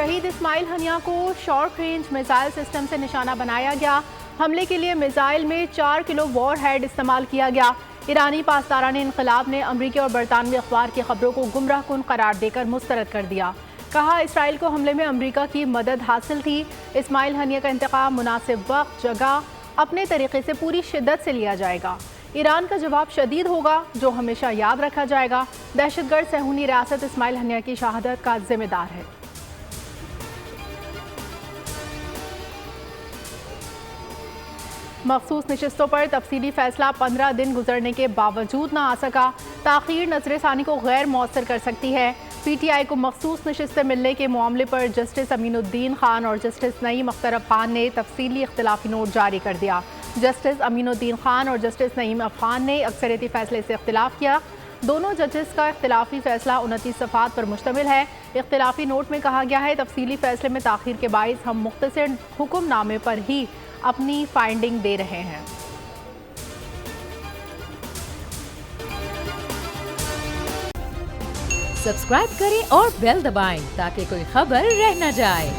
शहीद इस्माइल हनिया को short range missile system से निशाना बनाया गया। हमले के लिए मिसाइल में 4 किलो वॉर हेड इस्तेमाल किया गया। ईरानी पासदारान इनकलाब ने अमरीकी और बरतानवी अखबार की खबरों को गुमराहकुन करार देकर मुस्तरद कर दिया। कहा, इसराइल को हमले में अमरीका की मदद हासिल थी। इस्माइल हनिया का इंतकाम मुनासिब वक्त, जगह, अपने तरीके से पूरी शिद्दत से लिया जाएगा। ईरान का जवाब शदीद होगा, जो हमेशा याद रखा जाएगा। दहशतगर्द सहूनी रियासत इस्माइल हनिया की शहादत का जिम्मेदार है। मखसूस नशिस्तों पर तफसीली फैसला 15 दिन गुजरने के बावजूद ना आ सका। ताख़ीर नजरसानी को गैर मौसर कर सकती है। PTI को मखसूस नशिस्तें मिलने के मामले पर जस्टिस अमीनुद्दीन खान और जस्टिस नईम अख्तर अफ़ान ने तफसीली इख्तिलाफी नोट जारी कर दिया। जस्टिस अमीनुद्दीन खान और जस्टिस नईम अफ़ान ने अक्सरियती फैसले से इख्तिलाफ किया। दोनों जजेस का इख्तिलाफी फैसला 29 सफ़ात पर मुश्तमिल है। इख्तिलाफी नोट में कहा गया है, तफसीली फैसले में ताख़ीर के बाइस हम मुख्तसर हुक्मनामे पर ही अपनी फाइंडिंग दे रहे हैं। सब्सक्राइब करें और बेल दबाएं ताकि कोई खबर रह न जाए।